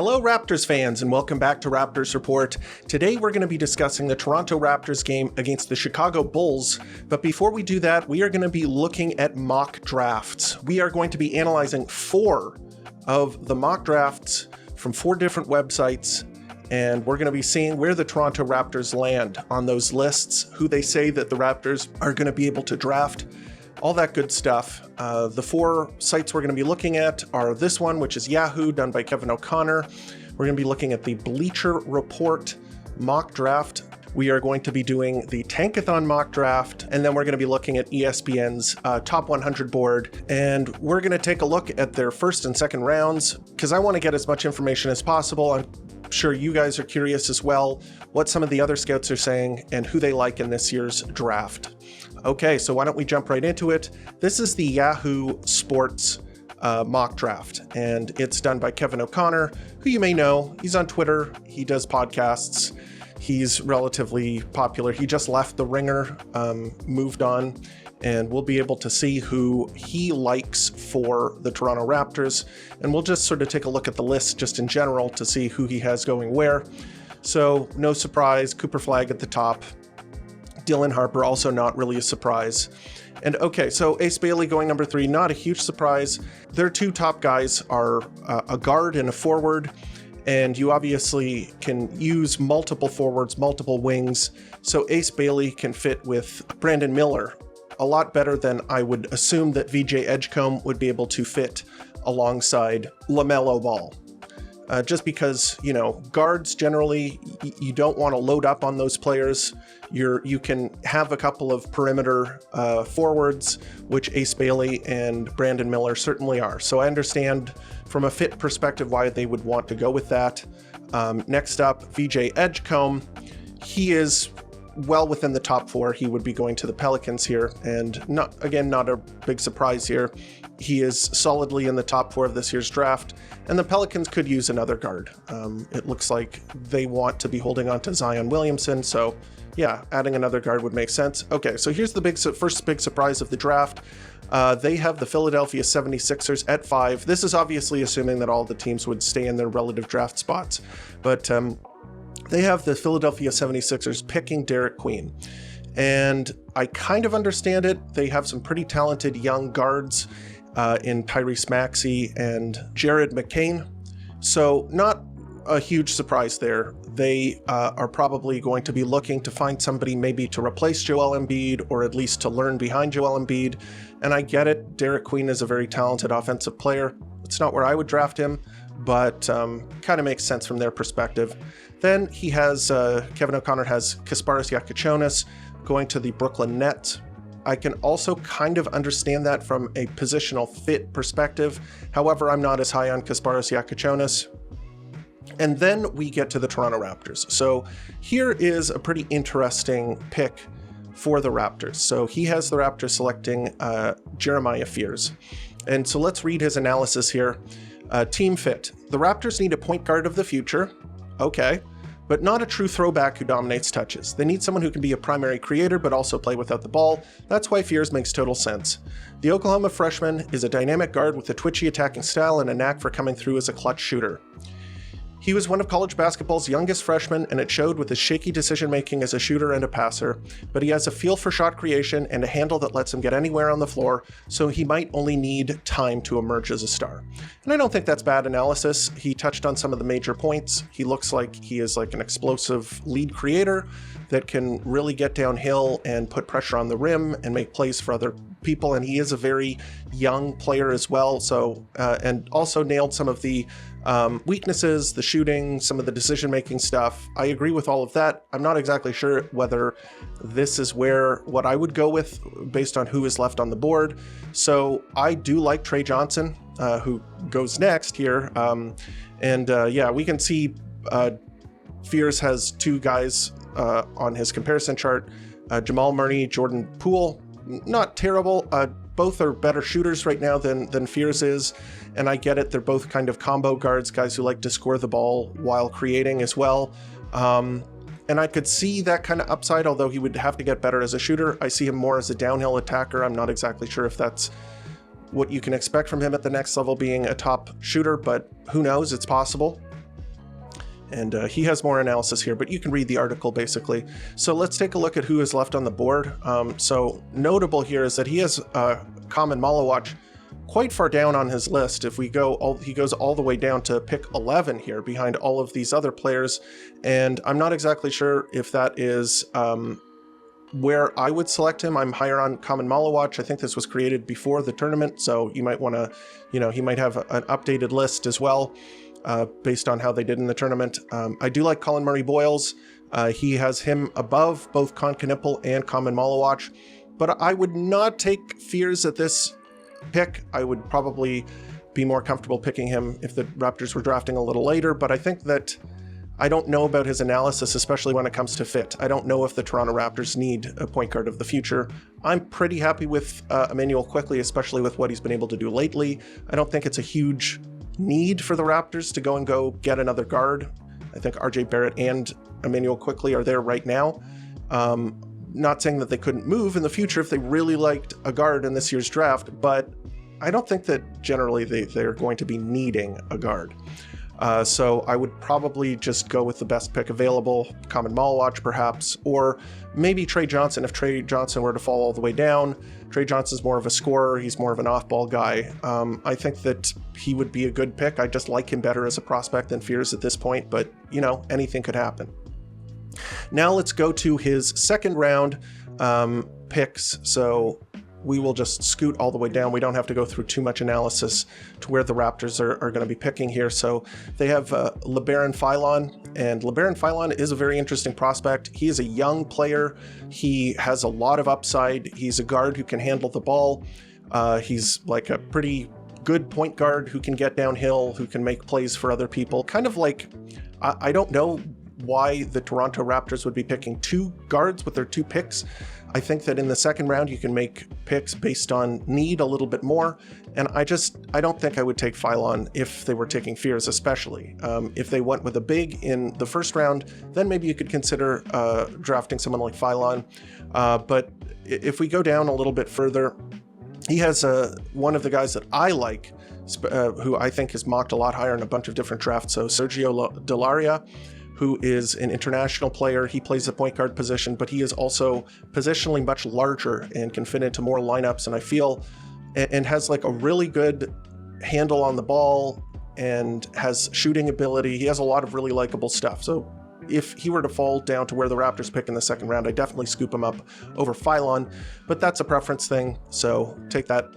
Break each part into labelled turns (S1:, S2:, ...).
S1: Hello Raptors fans and welcome back to Raptors Report. Today we're going to be discussing the Toronto Raptors game against the Chicago Bulls, but before we do that, we are going to be looking at mock drafts. We are going to be analyzing 4 of the mock drafts from 4 different websites, and we're going to be seeing where the Toronto Raptors land on those lists, who they say that the Raptors are going to be able to draft, all that good stuff. The 4 sites we're going to be looking at are this one, which is Yahoo, done by Kevin O'Connor. We're going to be looking at the Bleacher Report mock draft. We are going to be doing the Tankathon mock draft, and then we're going to be looking at ESPN's top 100 board, and we're going to take a look at their first and second rounds, because I want to get as much information as possible. I'm sure you guys are curious as well, what some of the other scouts are saying and who they like in this year's draft. Okay, so why don't we jump right into it? This is the Yahoo Sports mock draft, and it's done by Kevin O'Connor, who you may know. He's on Twitter, he does podcasts, he's relatively popular. He just left The Ringer, moved on, and we'll be able to see who he likes for the Toronto Raptors, and we'll just sort of take a look at the list just in general to see who he has going where. So no surprise, Cooper Flagg at the top. Dylan Harper, also not really a surprise. And okay, so Ace Bailey going number 3, not a huge surprise. Their 2 top guys are a guard and a forward, and you obviously can use multiple forwards, multiple wings, so Ace Bailey can fit with Brandon Miller a lot better than I would assume that VJ Edgecombe would be able to fit alongside LaMelo Ball. Just because, you know, guards generally, you don't want to load up on those players. You can have a couple of perimeter forwards, which Ace Bailey and Brandon Miller certainly are. So I understand from a fit perspective why they would want to go with that. Next up, VJ Edgecombe. He is well within the top 4. He would be going to the Pelicans here, and not a big surprise here. He is solidly in the top 4 of this year's draft, and the Pelicans could use another guard. It looks like they want to be holding on to Zion Williamson, so yeah, adding another guard would make sense. Okay, so here's the first big surprise of the draft. They have the Philadelphia 76ers at 5. This is obviously assuming that all the teams would stay in their relative draft spots, but they have the Philadelphia 76ers picking Derek Queen. And I kind of understand it. They have some pretty talented young guards in Tyrese Maxey and Jared McCain. So not a huge surprise there. They are probably going to be looking to find somebody maybe to replace Joel Embiid, or at least to learn behind Joel Embiid. And I get it. Derek Queen is a very talented offensive player. It's not where I would draft him, but kind of makes sense from their perspective. Then he has, Kevin O'Connor has Kasparas Giacochonis going to the Brooklyn Nets. I can also kind of understand that from a positional fit perspective. However, I'm not as high on Kasparas Giacochonis. And then we get to the Toronto Raptors. So here is a pretty interesting pick for the Raptors. So he has the Raptors selecting Jeremiah Fears. And so let's read his analysis here. Team fit. The Raptors need a point guard of the future. Okay. But not a true throwback who dominates touches. They need someone who can be a primary creator but also play without the ball. That's why Fears makes total sense. The Oklahoma freshman is a dynamic guard with a twitchy attacking style and a knack for coming through as a clutch shooter. He was one of college basketball's youngest freshmen, and it showed with his shaky decision-making as a shooter and a passer, but he has a feel for shot creation and a handle that lets him get anywhere on the floor, so he might only need time to emerge as a star. And I don't think that's bad analysis. He touched on some of the major points. He looks like he is like an explosive lead creator that can really get downhill and put pressure on the rim and make plays for other people, and he is a very young player as well, so and also nailed some of the weaknesses, the shooting, some of the decision-making stuff. I agree with all of that. I'm not exactly sure whether this is what I would go with based on who is left on the board. So I do like Trey Johnson, who goes next here. Yeah, we can see Fears has 2 guys on his comparison chart, Jamal Murray, Jordan Poole. Not terrible. Both are better shooters right now than Fears is, and I get it. They're both kind of combo guards, guys who like to score the ball while creating as well. And I could see that kind of upside, although he would have to get better as a shooter. I see him more as a downhill attacker. I'm not exactly sure if that's what you can expect from him at the next level, being a top shooter, but who knows? It's possible. And he has more analysis here, but you can read the article basically. So let's take a look at who is left on the board. So notable here is that he has Common Malawach quite far down on his list. If we go, he goes all the way down to pick 11 here behind all of these other players. And I'm not exactly sure if that is where I would select him. I'm higher on Common Malawach. I think this was created before the tournament, so you might want to, he might have an updated list as well based on how they did in the tournament. I do like Colin Murray Boyles. He has him above both Concanipple and Common Malawach, but I would not take Fears at this pick. I would probably be more comfortable picking him if the Raptors were drafting a little later, but I think that I don't know about his analysis, especially when it comes to fit. I don't know if the Toronto Raptors need a point guard of the future. I'm pretty happy with Immanuel Quickley, especially with what he's been able to do lately. I don't think it's a huge need for the Raptors to go get another guard. I think RJ Barrett and Immanuel Quickley are there right now. Not saying that they couldn't move in the future if they really liked a guard in this year's draft, but I don't think that generally they're going to be needing a guard. So I would probably just go with the best pick available, Common Malawach perhaps, or maybe Trey Johnson if Trey Johnson were to fall all the way down. Trey Johnson's more of a scorer, he's more of an off-ball guy. I think that he would be a good pick. I just like him better as a prospect than Fears at this point, but anything could happen. Now let's go to his second round picks. So we will just scoot all the way down. We don't have to go through too much analysis to where the Raptors are going to be picking here. So they have LeBaron Philon, and LeBaron Philon is a very interesting prospect. He is a young player. He has a lot of upside. He's a guard who can handle the ball. He's like a pretty good point guard who can get downhill, who can make plays for other people. Kind of like, I don't know why the Toronto Raptors would be picking two guards with their two picks. I think that in the second round, you can make picks based on need a little bit more. And I don't think I would take Philon if they were taking Fears, especially. If they went with a big in the first round, then maybe you could consider drafting someone like Philon. But if we go down a little bit further, he has one of the guys that I like, who I think is mocked a lot higher in a bunch of different drafts. So Sergio Delaria, who is an international player. He plays the point guard position, but he is also positionally much larger and can fit into more lineups. And I feel, and has like a really good handle on the ball and has shooting ability. He has a lot of really likable stuff. So if he were to fall down to where the Raptors pick in the second round, I definitely scoop him up over Philon, but that's a preference thing. So take that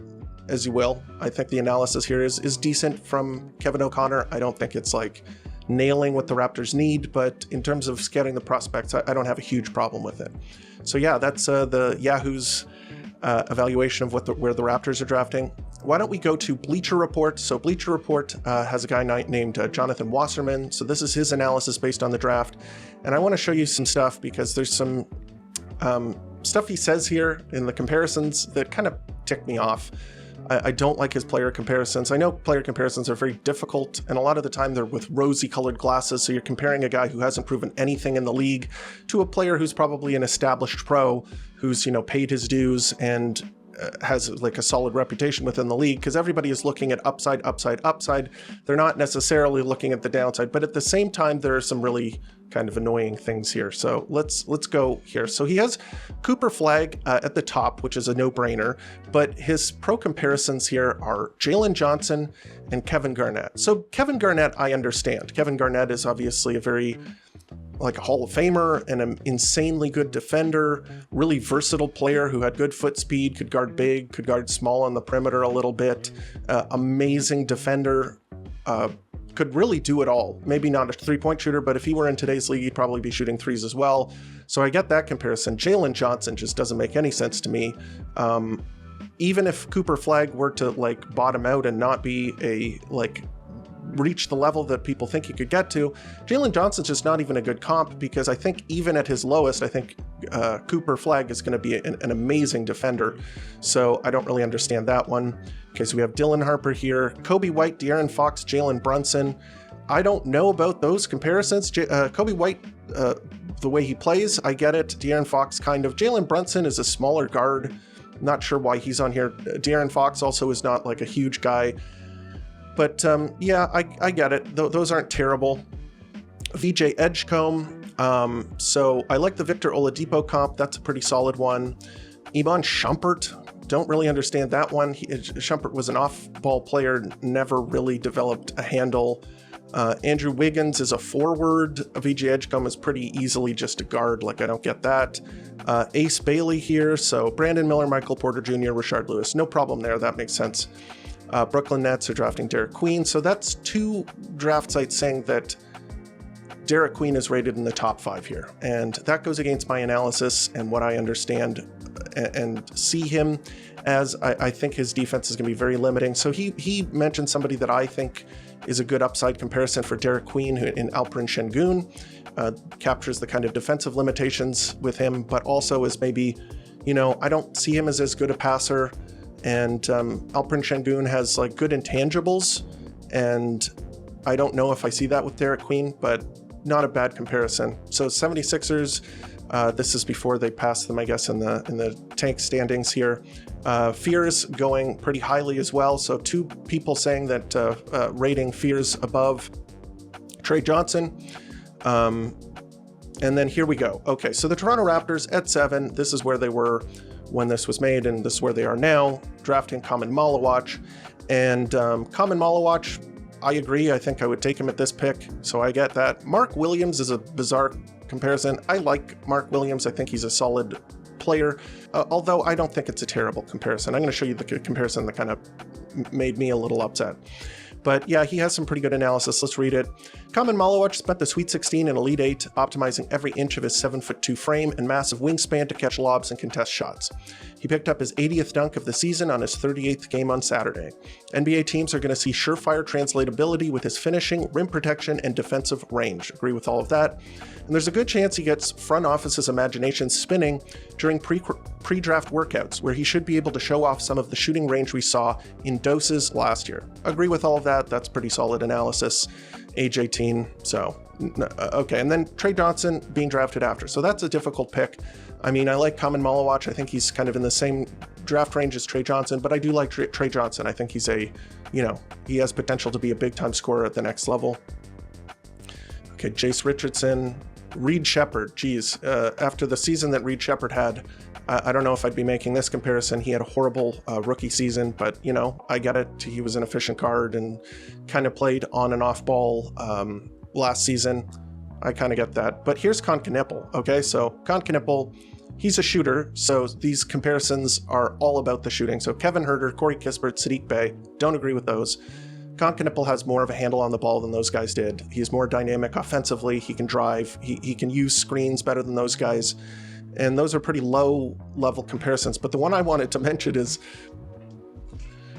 S1: as you will. I think the analysis here is decent from Kevin O'Connor. I don't think it's like nailing what the Raptors need, but in terms of scouting the prospects, I don't have a huge problem with it. So yeah, that's the Yahoo's evaluation of where the Raptors are drafting. Why don't we go to Bleacher Report? So Bleacher Report has a guy named Jonathan Wasserman. So this is his analysis based on the draft. And I want to show you some stuff because there's some stuff he says here in the comparisons that kind of tick me off. I don't like his player comparisons. I know player comparisons are very difficult, and a lot of the time they're with rosy colored glasses. So you're comparing a guy who hasn't proven anything in the league to a player who's probably an established pro who's, paid his dues and has like a solid reputation within the league, because everybody is looking at upside, upside, upside. They're not necessarily looking at the downside, but at the same time, there are some really kind of annoying things here. So let's go here. So he has Cooper Flag at the top, which is a no-brainer, but his pro comparisons here are Jalen Johnson and Kevin Garnett. So Kevin Garnett, I understand. Kevin Garnett is obviously a very like a Hall of Famer and an insanely good defender, really versatile player who had good foot speed, could guard big, could guard small on the perimeter a little bit, amazing defender, could really do it all. Maybe not a three-point shooter, but if he were in today's league, he'd probably be shooting threes as well. So I get that comparison. Jalen Johnson just doesn't make any sense to me. Even if Cooper Flag were to like bottom out and not be reach the level that people think he could get to, Jalen Johnson's just not even a good comp, because I think even at his lowest, I think Cooper Flag is going to be an amazing defender. So I don't really understand that one. Okay, so we have Dylan Harper here, Kobe White, De'Aaron Fox, Jalen Brunson. I don't know about those comparisons. Kobe White, the way he plays, I get it. De'Aaron Fox kind of. Jalen Brunson is a smaller guard. Not sure why he's on here. De'Aaron Fox also is not like a huge guy. But yeah, I get it. Those aren't terrible. VJ Edgecombe. So I like the Victor Oladipo comp. That's a pretty solid one. Iman Shumpert. Don't really understand that one. Shumpert was an off-ball player, never really developed a handle. Andrew Wiggins is a forward. VJ Edgecombe is pretty easily just a guard. Like, I don't get that. Ace Bailey here. So Brandon Miller, Michael Porter Jr., Rashard Lewis. No problem there. That makes sense. Brooklyn Nets are drafting Derek Queen. So that's 2 draft sites saying that Derek Queen is rated in the top 5 here. And that goes against my analysis and what I understand and see him as. I think his defense is going to be very limiting. So he mentioned somebody that I think is a good upside comparison for Derek Queen, who in Alperen Şengün captures the kind of defensive limitations with him, but also is maybe, I don't see him as good a passer. And Alperen Şengün has like good intangibles, and I don't know if I see that with Derek Queen, but not a bad comparison. So 76ers, this is before they passed them, I guess, in the tank standings here. Fears going pretty highly as well. So 2 people saying that rating Fears above Trey Johnson. And then here we go. Okay, so the Toronto Raptors at 7. This is where they were when this was made, and this is where they are now, drafting Kamen Malawach. And Kamen Malawach, I agree. I think I would take him at this pick, so I get that. Mark Williams is a bizarre comparison. I like Mark Williams. I think he's a solid player, although I don't think it's a terrible comparison. I'm going to show you the comparison that kind of made me a little upset. But yeah, he has some pretty good analysis. Let's read it. Kamen Malawach spent the Sweet 16 and Elite 8, optimizing every inch of his 7'2" frame and massive wingspan to catch lobs and contest shots. He picked up his 80th dunk of the season on his 38th game on Saturday. NBA teams are going to see surefire translatability with his finishing, rim protection, and defensive range. Agree with all of that. And there's a good chance he gets front office's imagination spinning during pre-draft workouts, where he should be able to show off some of the shooting range we saw in doses last year. Agree with all of that. That's pretty solid analysis. Age 18, so okay. And then Trey Johnson being drafted after. So that's a difficult pick. I mean, I like Kamen Malawach. I think he's kind of in the same draft range as Trey Johnson, but I do like Trey Johnson. I think he's he has potential to be a big time scorer at the next level. Okay, Jace Richardson, Reed Shepherd. Geez, after the season that Reed Shepherd had, I don't know if I'd be making this comparison. He had a horrible rookie season, but I get it. He was an efficient guard and kind of played on and off ball last season. I kind of get that. But here's Con Knipple. Okay, so Con Knipple, he's a shooter, so these comparisons are all about the shooting. So Kevin Huerter, Corey Kispert, Sadiq Bey, don't agree with those. Con Knipple has more of a handle on the ball than those guys did. He's more dynamic offensively. He can drive. He can use screens better than those guys. And those are pretty low level comparisons. But the one I wanted to mention is,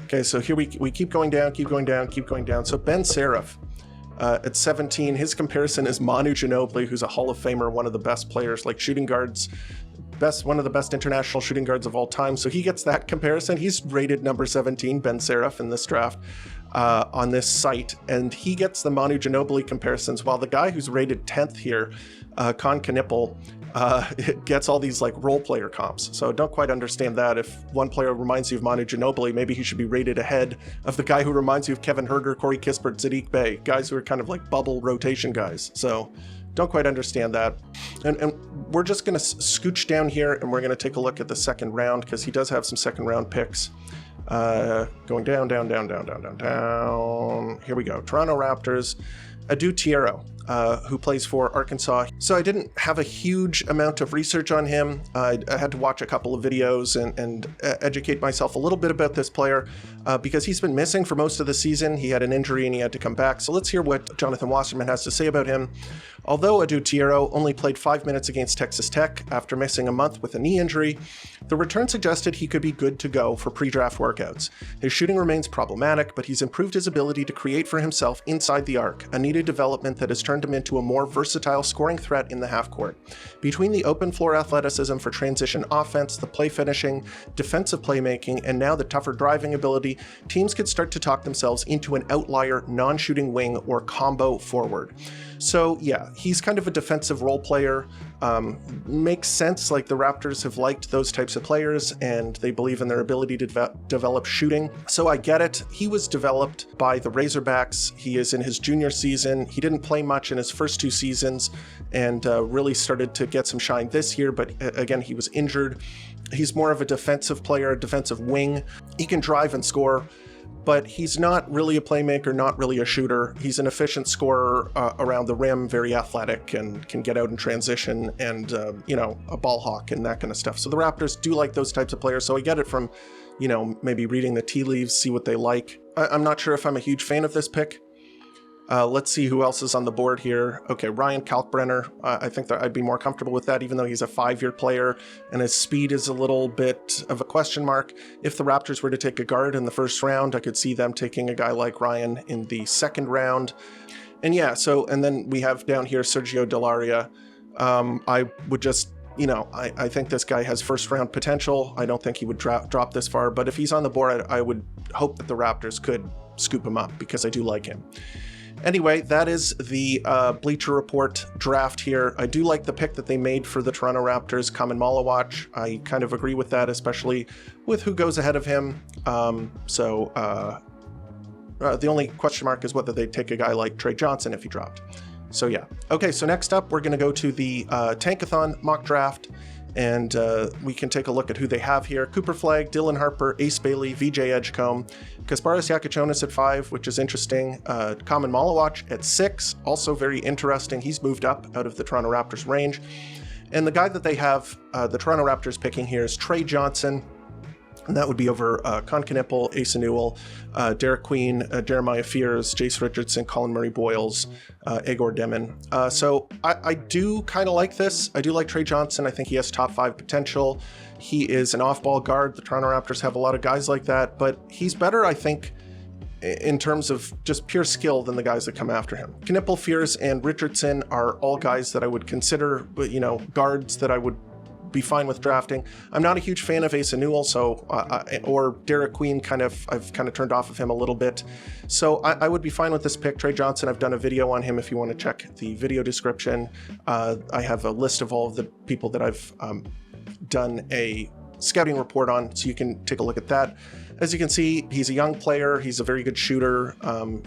S1: okay, so here we keep going down. So Ben Seraph at 17, his comparison is Manu Ginobili, who's a Hall of Famer, one of the best players, like shooting guards, one of the best international shooting guards of all time. So he gets that comparison. He's rated number 17, Ben Seraph, in this draft on this site. And he gets the Manu Ginobili comparisons, while the guy who's rated 10th here, Con Knipple, gets all these like role player comps. So don't quite understand that. If one player reminds you of Manu Ginobili, maybe he should be rated ahead of the guy who reminds you of Kevin Huerter, Corey Kispert, Sadiq Bey, guys who are kind of like bubble rotation guys. So don't quite understand that. And we're just going to scooch down here, and we're going to take a look at the second round, because he does have some second round picks. Going down. Here we go. Toronto Raptors, Adu Tiero, who plays for Arkansas. So I didn't have a huge amount of research on him. I had to watch a couple of videos and educate myself a little bit about this player because he's been missing for most of the season. He had an injury and he had to come back. So let's hear what Jonathan Wasserman has to say about him. Although Adu Tiero only played 5 minutes against Texas Tech after missing a month with a knee injury, the return suggested he could be good to go for pre-draft workouts. His shooting remains problematic, but he's improved his ability to create for himself inside the arc, a needed development that has turned him into a more versatile scoring threat in the half court. Between the open floor athleticism for transition offense, the play finishing, defensive playmaking, and now the tougher driving ability, teams could start to talk themselves into an outlier non-shooting wing or combo forward. So yeah, he's kind of a defensive role player. Makes sense, like the Raptors have liked those types of players and they believe in their ability to develop shooting. So I get it. He was developed by the Razorbacks. He is in his junior season. He didn't play much in his first 2 seasons and really started to get some shine this year, but again, he was injured. He's more of a defensive player, a defensive wing. He can drive and score, but he's not really a playmaker, not really a shooter. He's an efficient scorer around the rim, very athletic, and can get out in transition and, a ball hawk and that kind of stuff. So the Raptors do like those types of players. So I get it from, maybe reading the tea leaves, see what they like. I'm not sure if I'm a huge fan of this pick. Let's see who else is on the board here. Okay, Ryan Kalkbrenner. I think that I'd be more comfortable with that, even though he's a 5-year player and his speed is a little bit of a question mark. If the Raptors were to take a guard in the first round, I could see them taking a guy like Ryan in the second round. And yeah, and then we have down here Sergio Delaria. I would just, I think this guy has first round potential. I don't think he would drop this far, but if he's on the board, I would hope that the Raptors could scoop him up because I do like him. Anyway, that is the Bleacher Report draft here. I do like the pick that they made for the Toronto Raptors, Kaman Malawach. I kind of agree with that, especially with who goes ahead of him. The only question mark is whether they take a guy like Trey Johnson if he dropped. So yeah. Okay, so next up, we're going to go to the Tankathon mock draft. And we can take a look at who they have here. Cooper Flagg, Dylan Harper, Ace Bailey, VJ Edgecombe, Kasparas Yakichonis at 5, which is interesting. Kaman Malawach at 6, also very interesting. He's moved up out of the Toronto Raptors range. And the guy that they have the Toronto Raptors picking here is Trey Johnson. And that would be over Con Knipple, Asa Newell, Derek Queen, Jeremiah Fears, Jace Richardson, Colin Murray-Boyles, Igor Demon. So I do kind of like this. I do like Trey Johnson. I think he has top 5 potential. He is an off-ball guard. The Toronto Raptors have a lot of guys like that, but he's better, I think, in terms of just pure skill than the guys that come after him. Knipple, Fears, and Richardson are all guys that I would consider, guards that I would be fine with drafting. I'm not a huge fan of Asa Newell, or Derek Queen. I've kind of turned off of him a little bit. So I would be fine with this pick. Trey Johnson, I've done a video on him if you want to check the video description. I have a list of all of the people that I've done a scouting report on, so you can take a look at that. As you can see, he's a young player. He's a very good shooter.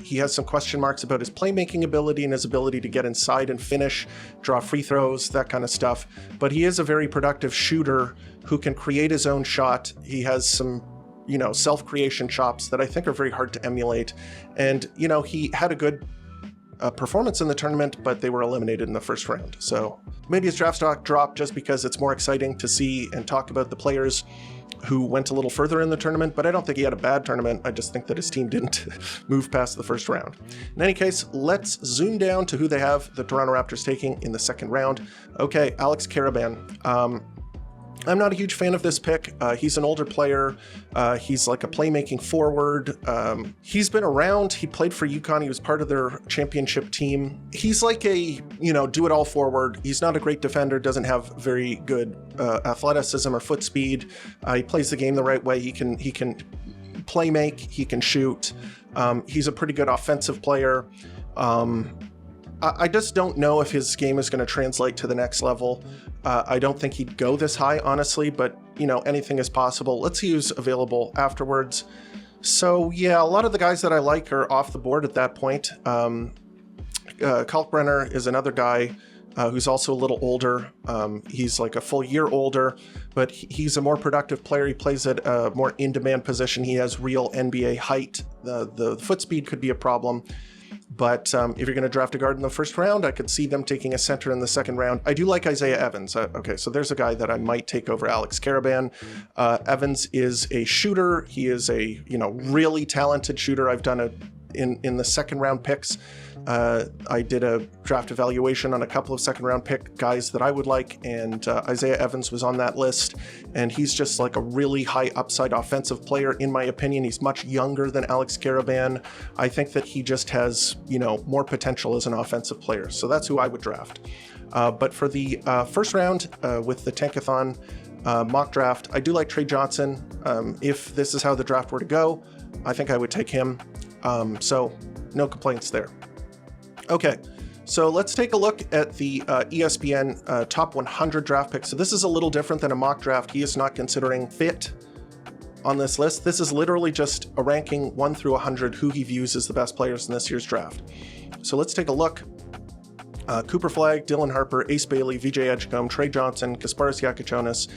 S1: He has some question marks about his playmaking ability and his ability to get inside and finish, draw free throws, that kind of stuff. But he is a very productive shooter who can create his own shot. He has some, self-creation chops that I think are very hard to emulate. And, he had a good performance in the tournament, but they were eliminated in the first round. So maybe his draft stock dropped just because it's more exciting to see and talk about the players who went a little further in the tournament, but I don't think he had a bad tournament. I just think that his team didn't move past the first round. In any case, let's zoom down to who they have the Toronto Raptors taking in the second round. Okay, Alex Karaban. I'm not a huge fan of this pick. He's an older player. He's like a playmaking forward. He's been around. He played for UConn. He was part of their championship team. He's like a, do-it-all forward. He's not a great defender, doesn't have very good athleticism or foot speed. He plays the game the right way. He can play make, he can shoot. He's a pretty good offensive player. I just don't know if his game is going to translate to the next level. I don't think he'd go this high, honestly, but, anything is possible. Let's see who's available afterwards. So, yeah, a lot of the guys that I like are off the board at that point. Kalkbrenner is another guy who's also a little older. He's like a full year older, but he's a more productive player. He plays at a more in-demand position. He has real NBA height. The foot speed could be a problem. But if you're going to draft a guard in the first round, I could see them taking a center in the second round. I do like Isaiah Evans. Okay, so there's a guy that I might take over Alex Karaban. Evans is a shooter. He is a really talented shooter. I've done in the second round picks. I did a draft evaluation on a couple of second round pick guys that I would like, and Isaiah Evans was on that list. And he's just like a really high upside offensive player, in my opinion. He's much younger than Alex Karaban. I think that he just has, more potential as an offensive player. So that's who I would draft. But for the first round with the Tankathon mock draft, I do like Trey Johnson. If this is how the draft were to go, I think I would take him. So no complaints there. Okay, So let's take a look at the ESPN top 100 draft picks. So this is a little different than a mock draft. He is not considering fit on this list. This is literally just a ranking 1 through 100 who he views as the best players in this year's draft. So let's take a look. Cooper Flagg, Dylan Harper, Ace Bailey, VJ Edgecombe, Trey Johnson, Kasparas Giacochonis,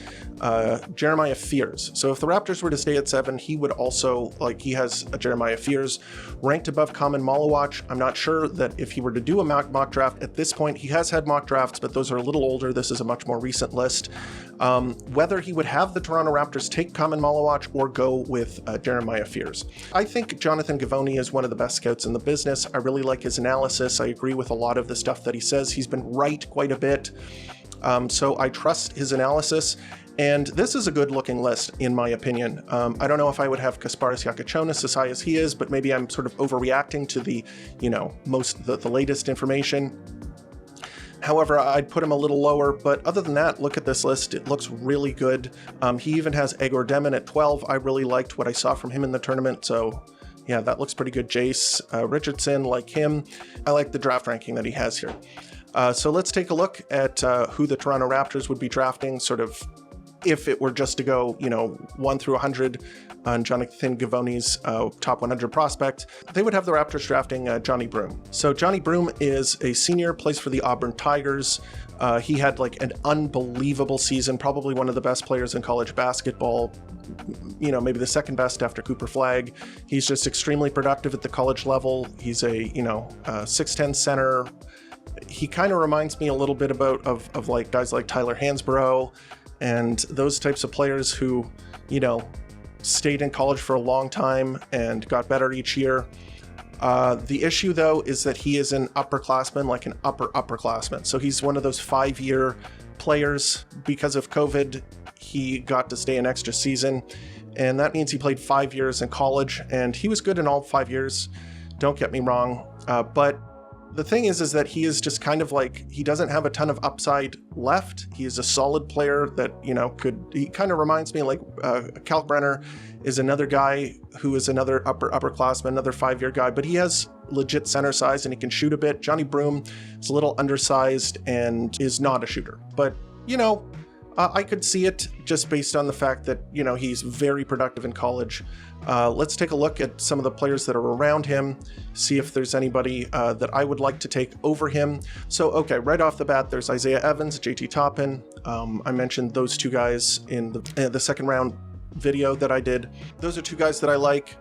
S1: Jeremiah Fears. So if the Raptors were to stay at 7, he would also, he has a Jeremiah Fears ranked above Common Malawach. I'm not sure that if he were to do a mock draft at this point, he has had mock drafts, but those are a little older. This is a much more recent list. Whether he would have the Toronto Raptors take Common Malawach or go with Jeremiah Fears. I think Jonathan Givony is one of the best scouts in the business. I really like his analysis. I agree with a lot of the stuff that he says. He's been right quite a bit. So I trust his analysis. And this is a good looking list, in my opinion. I don't know if I would have Kasparas Giacochonis as high as he is, but maybe I'm sort of overreacting to the, the latest information. However, I'd put him a little lower, but other than that, look at this list. It looks really good. He even has Egor Demin at 12. I really liked what I saw from him in the tournament, so yeah, that looks pretty good. Jace Richardson, like him. I like the draft ranking that he has here. So let's take a look at who the Toronto Raptors would be drafting, sort of if it were just to go, 1 through 100 on Jonathan Givony's top 100 prospect. They would have the Raptors drafting Johnny Broome. So Johnny Broome is a senior, plays for the Auburn Tigers. He had an unbelievable season, probably one of the best players in college basketball, maybe the second best after Cooper Flagg. He's just extremely productive at the college level. He's a 6'10" center. He kind of reminds me a little bit of guys like Tyler Hansbrough and those types of players who, stayed in college for a long time and got better each year. The issue, though, is that he is an upperclassman, like an upperclassman. So he's one of those 5-year players. Because of COVID, he got to stay an extra season, and that means he played 5 years in college, and he was good in all 5 years. Don't get me wrong, but the thing is that he is just kind of he doesn't have a ton of upside left. He is a solid player that, he kind of reminds me Kalkbrenner is another guy who is another upperclassman, another 5-year guy, but he has legit center size and he can shoot a bit. Johnny Broome is a little undersized and is not a shooter, but, I could see it just based on the fact that, he's very productive in college. Let's take a look at some of the players that are around him, see if there's anybody that I would like to take over him. So, okay, right off the bat, there's Isaiah Evans, JT Toppin. I mentioned those two guys in the second round video that I did. Those are two guys that I like.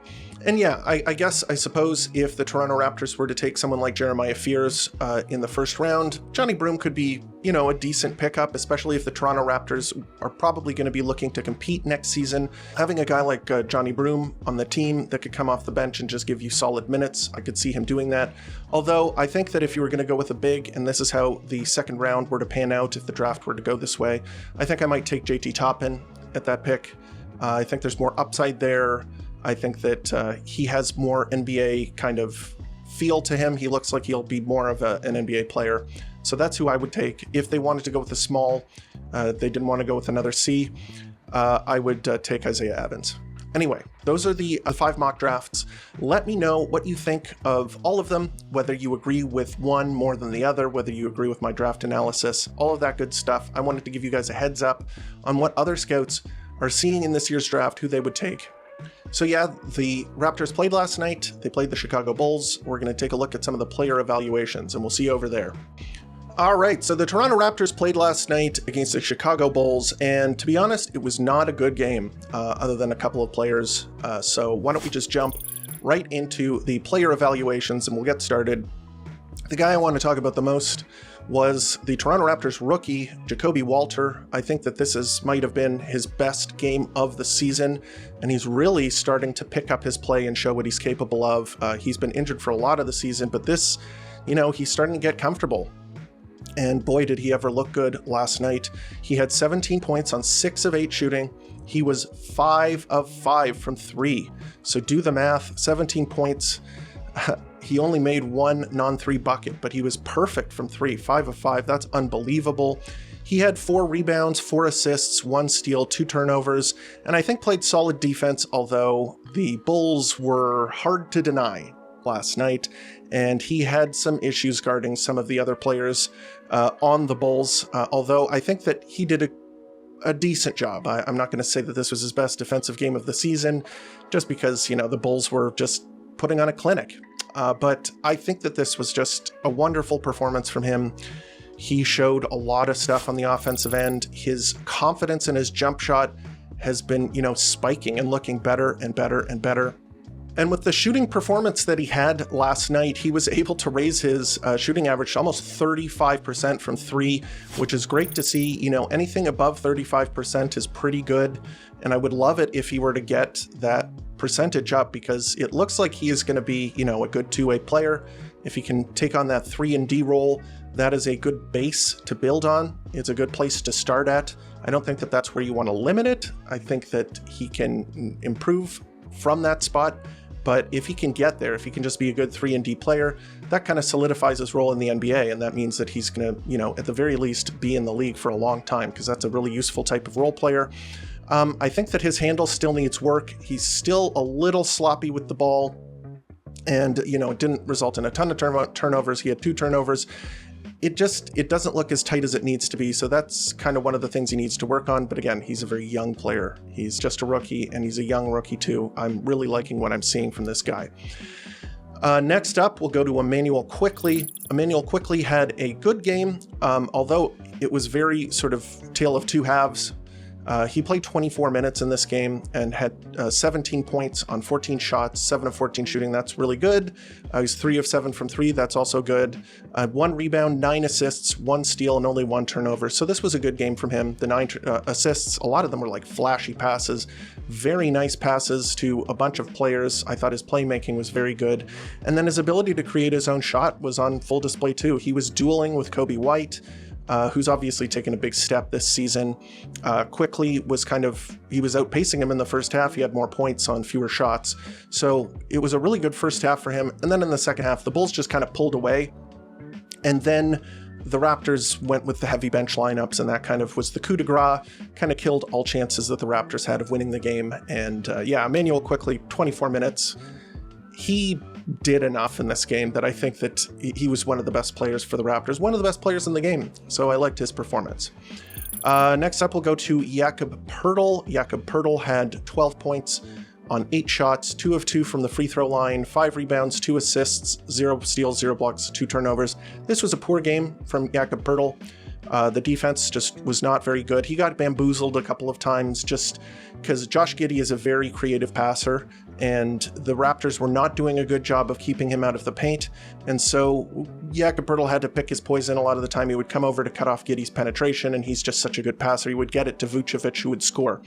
S1: And yeah, I suppose if the Toronto Raptors were to take someone like Jeremiah Fears in the first round, Johnny Broome could be, a decent pickup, especially if the Toronto Raptors are probably going to be looking to compete next season. Having a guy like Johnny Broome on the team that could come off the bench and just give you solid minutes, I could see him doing that. Although I think that if you were going to go with a big, and this is how the second round were to pan out if the draft were to go this way, I think I might take JT Toppin at that pick. I think there's more upside there. I think that he has more NBA kind of feel to him. He looks like he'll be more of an NBA player. So that's who I would take. If they wanted to go with a small, they didn't want to go with another C, I would take Isaiah Evans. Anyway, those are the 5 mock drafts. Let me know what you think of all of them, whether you agree with one more than the other, whether you agree with my draft analysis, all of that good stuff. I wanted to give you guys a heads up on what other scouts are seeing in this year's draft, who they would take. So yeah, the Raptors played last night. They played the Chicago Bulls. We're going to take a look at some of the player evaluations, and we'll see you over there. All right, so the Toronto Raptors played last night against the Chicago Bulls, and to be honest, it was not a good game, other than a couple of players. So why don't we just jump right into the player evaluations, and we'll get started. The guy I want to talk about the most was the Toronto Raptors rookie, Jacoby Walter. I think that this might have been his best game of the season, and he's really starting to pick up his play and show what he's capable of. He's been injured for a lot of the season, but this, he's starting to get comfortable. And boy, did he ever look good last night. He had 17 points on 6 of 8 shooting. He was 5 of 5 from 3. So do the math, 17 points. He only made 1 non-3 bucket, but he was perfect from 3, 5 of 5. That's unbelievable. He had 4 rebounds, 4 assists, 1 steal, 2 turnovers, and I think played solid defense, although the Bulls were hard to deny last night. and he had some issues guarding some of the other players on the Bulls, although I think that he did a decent job. I'm not going to say that this was his best defensive game of the season, just because, the Bulls were just putting on a clinic. But I think that this was just a wonderful performance from him. He showed a lot of stuff on the offensive end. His confidence in his jump shot has been, spiking and looking better and better and better. And with the shooting performance that he had last night, he was able to raise his shooting average to almost 35% from three, which is great to see. Anything above 35% is pretty good. And I would love it if he were to get that percentage up, because it looks like he is going to be, a good two-way player. If he can take on that 3-and-D role, that is a good base to build on. It's a good place to start at. I don't think that that's where you want to limit it. I think that he can improve from that spot. But if he can get there, if he can just be a good 3-and-D player, that kind of solidifies his role in the NBA. And that means that he's going to, at the very least, be in the league for a long time, because that's a really useful type of role player. I think that his handle still needs work. He's still a little sloppy with the ball. And, it didn't result in a ton of turnovers. He had 2 turnovers. It doesn't look as tight as it needs to be. So that's kind of one of the things he needs to work on. But again, he's a very young player. He's just a rookie, and he's a young rookie too. I'm really liking what I'm seeing from this guy. Next up, we'll go to Immanuel Quickley. Immanuel Quickley had a good game, although it was very sort of tale of two halves. He played 24 minutes in this game and had 17 points on 14 shots, 7 of 14 shooting. That's really good. He's 3 of 7 from 3. That's also good. 1 rebound, 9 assists, 1 steal, and only 1 turnover. So this was a good game from him. The 9 assists, a lot of them were like flashy passes, very nice passes to a bunch of players. I thought his playmaking was very good. And then his ability to create his own shot was on full display too. He was dueling with Kobe White, who's obviously taken a big step this season. Quickley was he was outpacing him in the first half. He had more points on fewer shots. So it was a really good first half for him. And then in the second half, the Bulls just kind of pulled away. And then the Raptors went with the heavy bench lineups, and that kind of was the coup de grace, kind of killed all chances that the Raptors had of winning the game. And Immanuel Quickley, 24 minutes. He did enough in this game that I think that he was one of the best players for the Raptors, one of the best players in the game. So I liked his performance. Next up, we'll go to Jakob Poeltl. Jakob Poeltl had 12 points on 8 shots, 2 of 2 from the free throw line, 5 rebounds, 2 assists, 0 steals, 0 blocks, 2 turnovers. This was a poor game from Jakob Poeltl. The defense just was not very good. He got bamboozled a couple of times just because Josh Giddey is a very creative passer, and the Raptors were not doing a good job of keeping him out of the paint. And so Jakob Poeltl had to pick his poison a lot of the time. He would come over to cut off Giddey's penetration, and he's just such a good passer. He would get it to Vucevic, who would score.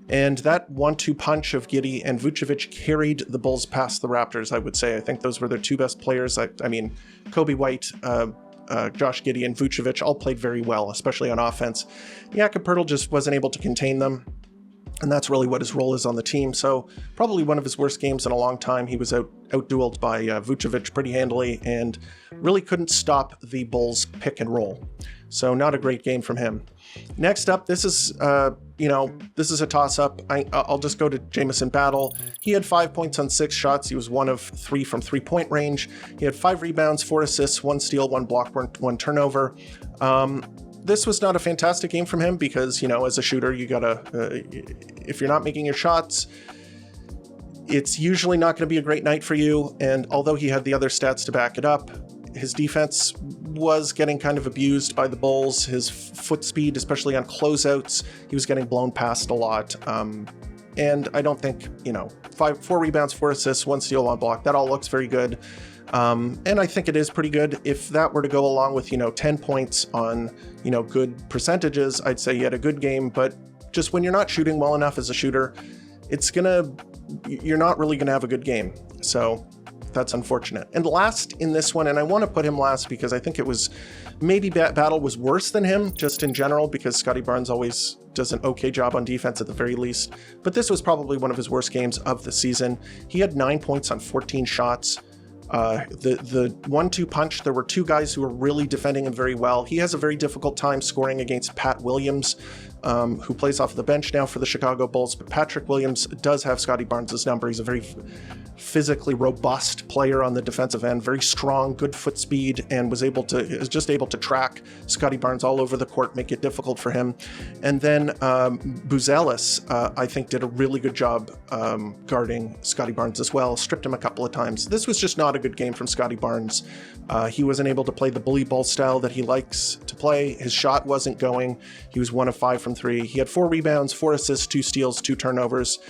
S1: And that 1-2 punch of Giddey and Vucevic carried the Bulls past the Raptors, I would say. I think those were their 2 best players. I mean, Kobe White, Josh Giddey, and Vucevic all played very well, especially on offense. Jakob Poeltl just wasn't able to contain them, and that's really what his role is on the team. So probably one of his worst games in a long time. He was out-dueled by Vucevic pretty handily and really couldn't stop the Bulls pick and roll. So not a great game from him. Next up, this is a toss-up. I'll just go to Jamison Battle. He had 5 points on 6 shots. He was 1 of 3 from 3-point range. He had 5 rebounds, 4 assists, 1 steal, 1 block, 1 turnover. This was not a fantastic game from him because, as a shooter, you gotta, if you're not making your shots, it's usually not going to be a great night for you. And although he had the other stats to back it up, his defense was getting kind of abused by the Bulls. His foot speed, especially on closeouts, he was getting blown past a lot. And I don't think, 4 rebounds, 4 assists, 1 steal, 1 block, that all looks very good. And I think it is pretty good. If that were to go along with, 10 points on, good percentages, I'd say he had a good game. But just when you're not shooting well enough as a shooter, you're not really going to have a good game. So that's unfortunate. And last in this one, and I want to put him last because I think it was maybe Battle was worse than him just in general, because Scotty Barnes always does an okay job on defense at the very least. But this was probably one of his worst games of the season. He had 9 points on 14 shots. The 1-2 punch, there were 2 guys who were really defending him very well. He has a very difficult time scoring against Pat Williams. who plays off the bench now for the Chicago Bulls. But Patrick Williams does have Scottie Barnes' number. He's a very physically robust player on the defensive end, very strong, good foot speed, and was just able to track Scottie Barnes all over the court, make it difficult for him. And then Buzelis, I think, did a really good job guarding Scottie Barnes as well, stripped him a couple of times. This was just not a good game from Scottie Barnes. He wasn't able to play the bully ball style that he likes to play. His shot wasn't going. He was 1 of 5 from 3. He had 4 rebounds, 4 assists, 2 steals, 2 turnovers.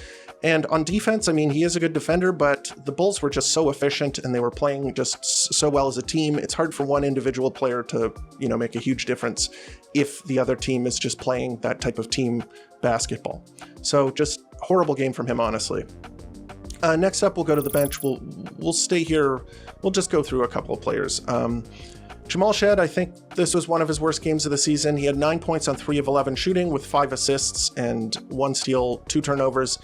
S1: And on defense, I mean, he is a good defender, but the Bulls were just so efficient and they were playing just so well as a team. It's hard for one individual player to, make a huge difference if the other team is just playing that type of team basketball. So just horrible game from him, honestly. Next up, we'll go to the bench. We'll stay here. We'll just go through a couple of players. Jamal Shead, I think this was one of his worst games of the season. He had 9 points on 3 of 11 shooting with 5 assists and 1 steal, 2 turnovers,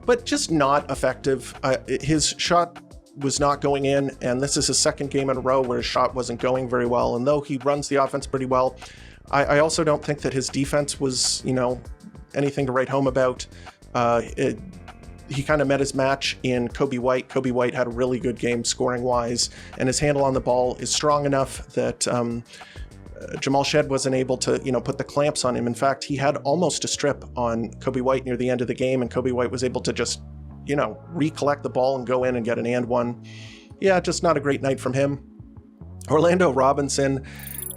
S1: but just not effective. His shot was not going in, and this is his second game in a row where his shot wasn't going very well. And though he runs the offense pretty well, I also don't think that his defense was, anything to write home about. He kind of met his match in Kobe White. Kobe White had a really good game scoring-wise, and his handle on the ball is strong enough that Jamal Shead wasn't able to, put the clamps on him. In fact, he had almost a strip on Kobe White near the end of the game, and Kobe White was able to just, recollect the ball and go in and get an and one. Yeah, just not a great night from him. Orlando Robinson,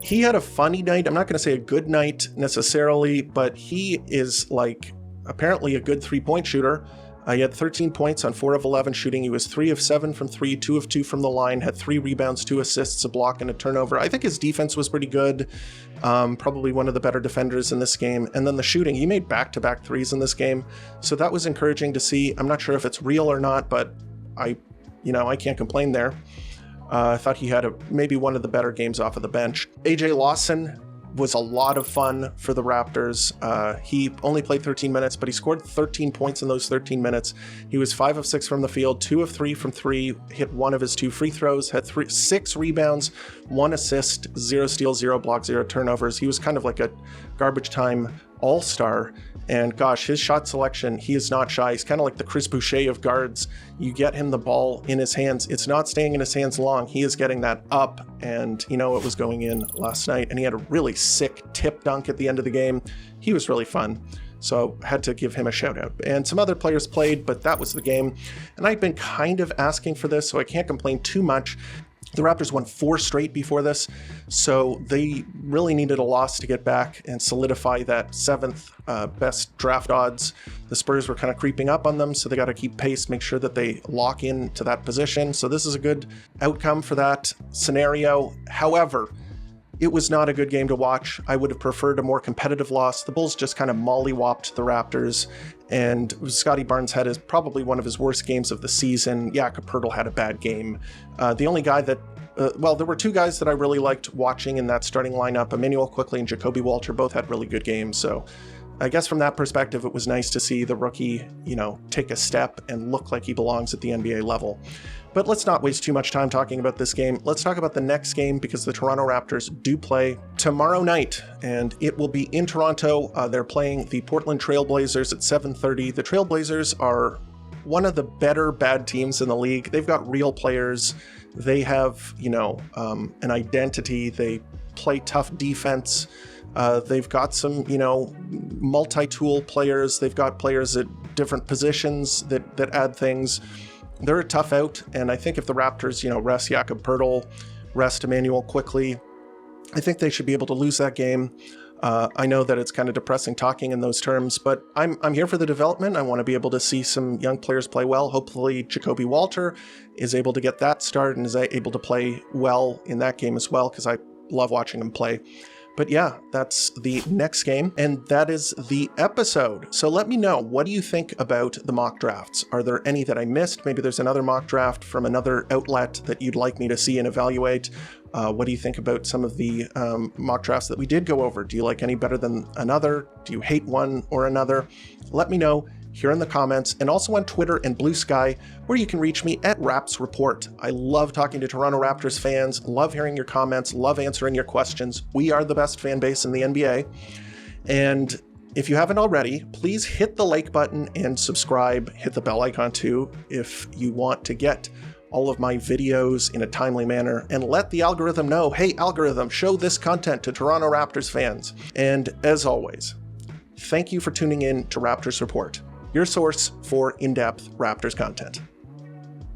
S1: he had a funny night. I'm not going to say a good night necessarily, but he is apparently a good three-point shooter. He had 13 points on 4 of 11 shooting. He was 3 of 7 from 3, 2 of 2 from the line, had 3 rebounds, 2 assists, a block, and a turnover. I think his defense was pretty good. Probably one of the better defenders in this game. And then the shooting, he made back-to-back threes in this game. So that was encouraging to see. I'm not sure if it's real or not, but I can't complain there. I thought he had maybe one of the better games off of the bench. AJ Lawson was a lot of fun for the Raptors. He only played 13 minutes, but he scored 13 points in those 13 minutes. He was 5 of 6 from the field, 2 of 3 from 3, hit 1 of his 2 free throws, had 6 rebounds, 1 assist, 0 steals, 0 blocks, 0 turnovers. He was kind of like a garbage time all-star. And gosh, his shot selection, he is not shy. He's kind of like the Chris Boucher of guards. You get him the ball in his hands, it's not staying in his hands long. He is getting that up, and it was going in last night. And he had a really sick tip dunk at the end of the game. He was really fun. So had to give him a shout out. And some other players played, but that was the game. And I'd been kind of asking for this, so I can't complain too much. The Raptors won 4 straight before this, so they really needed a loss to get back and solidify that 7th best draft odds. The Spurs were kind of creeping up on them, so they got to keep pace, make sure that they lock into that position. So this is a good outcome for that scenario. However, it was not a good game to watch. I would have preferred a more competitive loss. The Bulls just kind of mollywopped the Raptors, and Scottie Barnes had probably one of his worst games of the season. Jakob Poeltl had a bad game. The only guy that, there were 2 guys that I really liked watching in that starting lineup. Emmanuel Quickley and Jacoby Walter both had really good games. So I guess from that perspective, it was nice to see the rookie, take a step and look like he belongs at the NBA level. But let's not waste too much time talking about this game. Let's talk about the next game, because the Toronto Raptors do play tomorrow night, and it will be in Toronto. They're playing the Portland Trail Blazers at 7:30. The Trail Blazers are one of the better bad teams in the league. They've got real players. They have, an identity. They play tough defense. They've got some, multi-tool players. They've got players at different positions that add things. They're a tough out, and I think if the Raptors, rest Jakob Poeltl, rest Emmanuel Quickley, I think they should be able to lose that game. I know that it's kind of depressing talking in those terms, but I'm here for the development. I want to be able to see some young players play well. Hopefully Jacoby Walter is able to get that start and is able to play well in that game as well, because I love watching him play. But yeah, that's the next game, and that is the episode. So let me know, what do you think about the mock drafts? Are there any that I missed? Maybe there's another mock draft from another outlet that you'd like me to see and evaluate. What do you think about some of the mock drafts that we did go over? Do you like any better than another? Do you hate one or another? Let me know here in the comments, and also on Twitter and Blue Sky, where you can reach me at Raps Report. I love talking to Toronto Raptors fans, love hearing your comments, love answering your questions. We are the best fan base in the NBA. And If you haven't already, please hit the like button and subscribe. Hit the bell icon too if you want to get all of my videos in a timely manner, and let the algorithm know, hey algorithm, show this content to Toronto Raptors fans. And as always, thank you for tuning in to Raptors Report, your source for in-depth Raptors content.